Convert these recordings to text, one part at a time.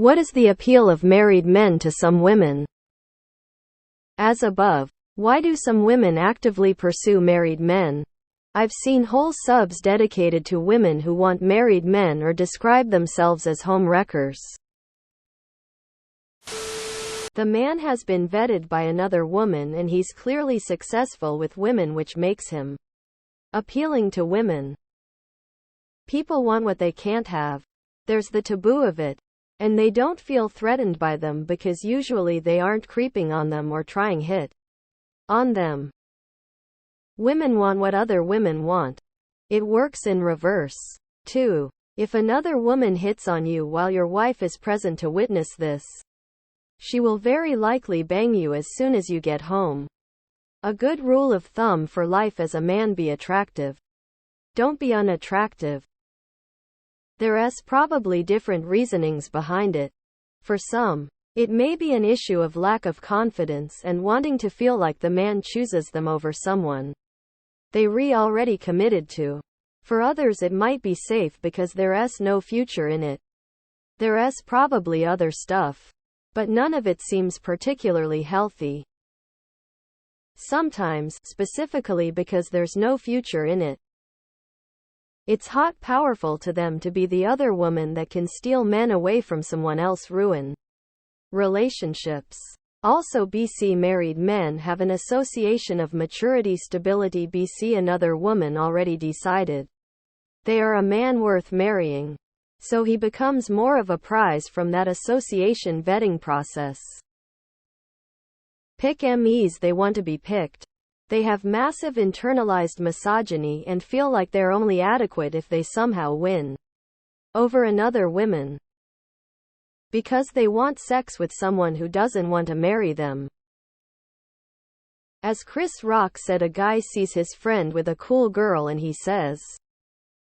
What is the appeal of married men to some women? As above. Why do some women actively pursue married men? I've seen whole subs dedicated to women who want married men or describe themselves as home wreckers. The man has been vetted by another woman and he's clearly successful with women, which makes him appealing to women. People want what they can't have. There's the taboo of it. And they don't feel threatened by them because usually they aren't creeping on them or trying hit on them. Women want what other women want. It works in reverse, too. If another woman hits on you while your wife is present to witness this, she will very likely bang you as soon as you get home. A good rule of thumb for life: as a man, be attractive. Don't be unattractive. There's probably different reasonings behind it. For some, it may be an issue of lack of confidence and wanting to feel like the man chooses them over someone they already committed to. For others, it might be safe because there's no future in it. There's probably other stuff, but none of it seems particularly healthy. Sometimes, specifically because there's no future in it, it's hot powerful to them to be the other woman that can steal men away from someone else, ruin relationships. Also, BC married men have an association of maturity, stability. BC another woman already decided they are a man worth marrying, so he becomes more of a prize from that association vetting process. Pick MEs, they want to be picked. They have massive internalized misogyny and feel like they're only adequate if they somehow win over another woman, because they want sex with someone who doesn't want to marry them. As Chris Rock said, a guy sees his friend with a cool girl and he says,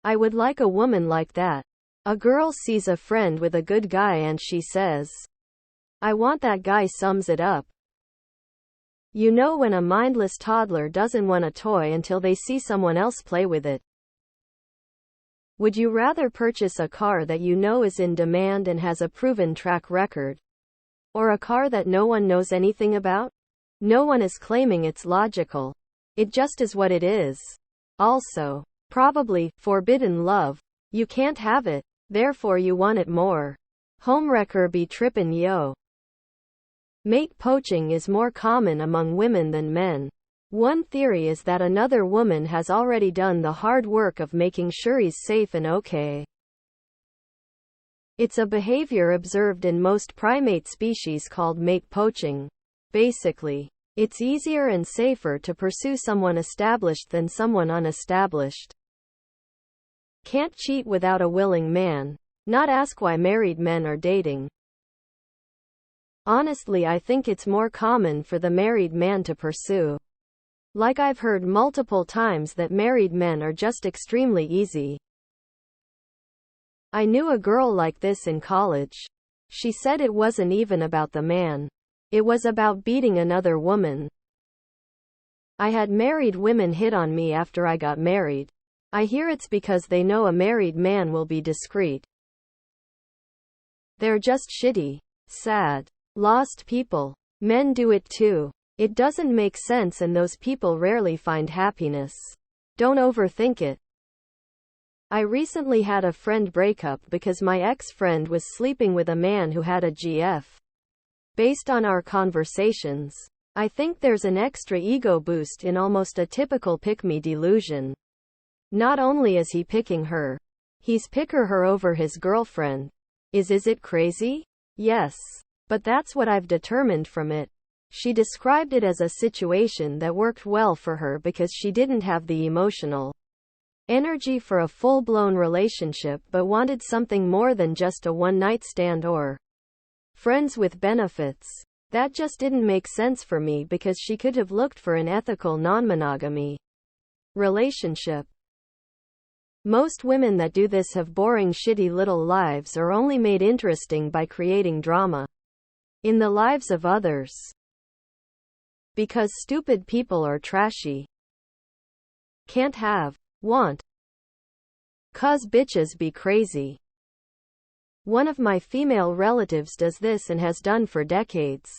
"I would like a woman like that." A girl sees a friend with a good guy and she says, "I want that guy." Sums it up. You know when a mindless toddler doesn't want a toy until they see someone else play with it. Would you rather purchase a car that you know is in demand and has a proven track record, or a car that no one knows anything about? No one is claiming it's logical. It just is what it is. Also, probably, forbidden love. You can't have it, therefore you want it more. Homewrecker be trippin' yo. Mate poaching is more common among women than men. One theory is that another woman has already done the hard work of making sure he's safe and okay. It's a behavior observed in most primate species called mate poaching. Basically, it's easier and safer to pursue someone established than someone unestablished. Can't cheat without a willing man. Not ask why married men are dating. Honestly, I think it's more common for the married man to pursue. Like, I've heard multiple times that married men are just extremely easy. I knew a girl like this in college. She said it wasn't even about the man. It was about beating another woman. I had married women hit on me after I got married. I hear it's because they know a married man will be discreet. They're just shitty, sad, lost people. Men do it too. It doesn't make sense, and those people rarely find happiness. Don't overthink it. I recently had a friend break up because my ex-friend was sleeping with a man who had a GF. Based on our conversations, I think there's an extra ego boost in almost a typical pick-me delusion. Not only is he picking her, he's picker her over his girlfriend. Is it crazy? Yes. But that's what I've determined from it. She described it as a situation that worked well for her because she didn't have the emotional energy for a full-blown relationship but wanted something more than just a one-night stand or friends with benefits. That just didn't make sense for me because she could have looked for an ethical non-monogamy relationship. Most women that do this have boring, shitty little lives or only made interesting by creating drama in the lives of others. Because stupid people are trashy. Can't have, want. 'Cause bitches be crazy. One of my female relatives does this and has done for decades.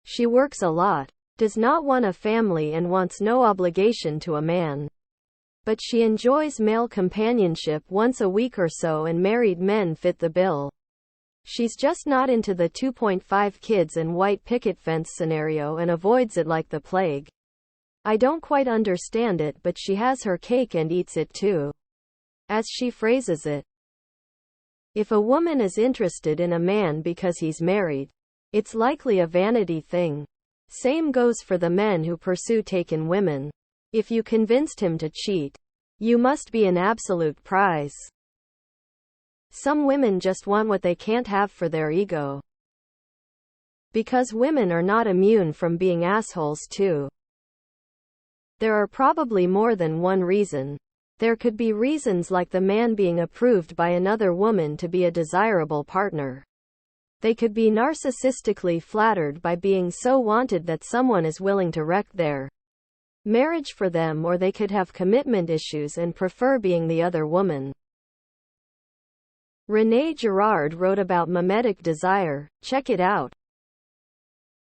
She works a lot, does not want a family and wants no obligation to a man. But she enjoys male companionship once a week or so, and married men fit the bill. She's just not into the 2.5 kids and white picket fence scenario and avoids it like the plague. I don't quite understand it, but she has her cake and eats it too. As she phrases it, if a woman is interested in a man because he's married, it's likely a vanity thing. Same goes for the men who pursue taken women. If you convinced him to cheat, you must be an absolute prize. Some women just want what they can't have for their ego. Because women are not immune from being assholes too. There are probably more than one reason. There could be reasons like the man being approved by another woman to be a desirable partner. They could be narcissistically flattered by being so wanted that someone is willing to wreck their marriage for them, or they could have commitment issues and prefer being the other woman. René Girard wrote about mimetic desire. Check it out.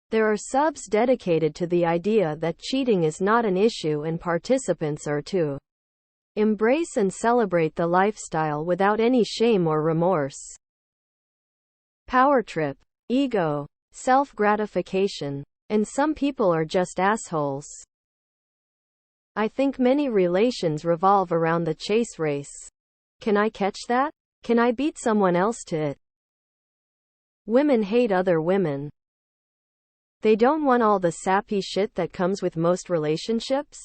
There are subs dedicated to the idea that cheating is not an issue and participants are to embrace and celebrate the lifestyle without any shame or remorse. Power trip, ego, self-gratification, and some people are just assholes. I think many relations revolve around the chase race. Can I catch that? Can I beat someone else to it? Women hate other women. They don't want all the sappy shit that comes with most relationships.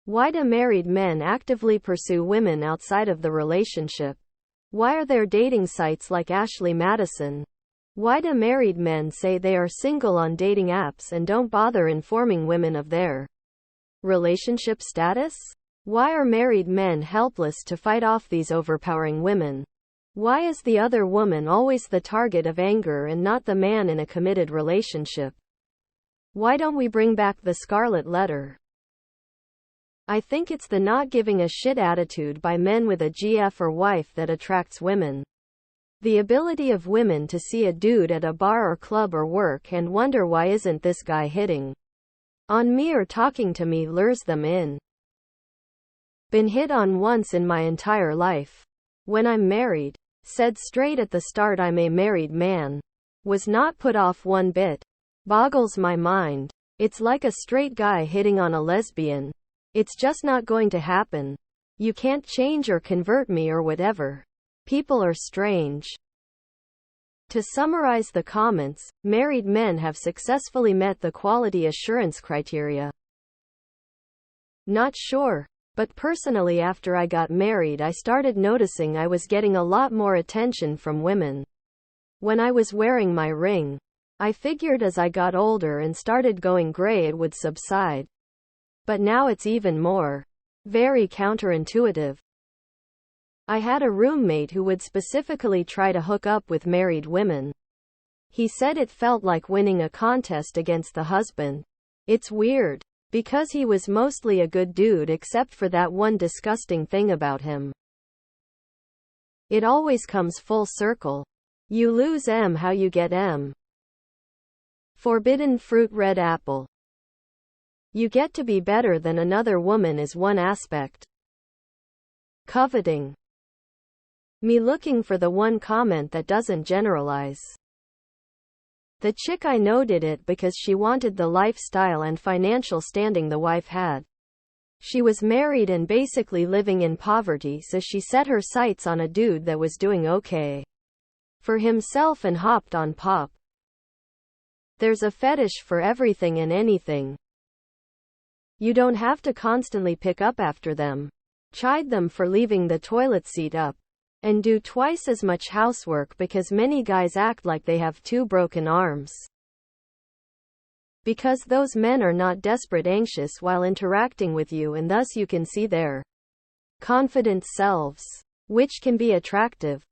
Why do married men actively pursue women outside of the relationship? Why are there dating sites like Ashley Madison? Why do married men say they are single on dating apps and don't bother informing women of their relationship status? Why are married men helpless to fight off these overpowering women? Why is the other woman always the target of anger and not the man in a committed relationship? Why don't we bring back the scarlet letter? I think it's the not giving a shit attitude by men with a GF or wife that attracts women. The ability of women to see a dude at a bar or club or work and wonder why isn't this guy hitting on me or talking to me lures them in. Been hit on once in my entire life. When I'm married. Said straight at the start I'm a married man. Was not put off one bit. Boggles my mind. It's like a straight guy hitting on a lesbian. It's just not going to happen. You can't change or convert me or whatever. People are strange. To summarize the comments, married men have successfully met the quality assurance criteria. Not sure. But personally, after I got married, I started noticing I was getting a lot more attention from women. When I was wearing my ring, I figured as I got older and started going gray it would subside. But now it's even more. Very counterintuitive. I had a roommate who would specifically try to hook up with married women. He said it felt like winning a contest against the husband. It's weird. Because he was mostly a good dude except for that one disgusting thing about him. It always comes full circle. You lose M how you get M. Forbidden fruit red apple. You get to be better than another woman is one aspect. Coveting. Me looking for the one comment that doesn't generalize. The chick I know did it because she wanted the lifestyle and financial standing the wife had. She was married and basically living in poverty, so she set her sights on a dude that was doing okay for himself and hopped on pop. There's a fetish for everything and anything. You don't have to constantly pick up after them, chide them for leaving the toilet seat up, and do twice as much housework because many guys act like they have two broken arms. Because those men are not desperate anxious while interacting with you, and thus you can see their confident selves, which can be attractive.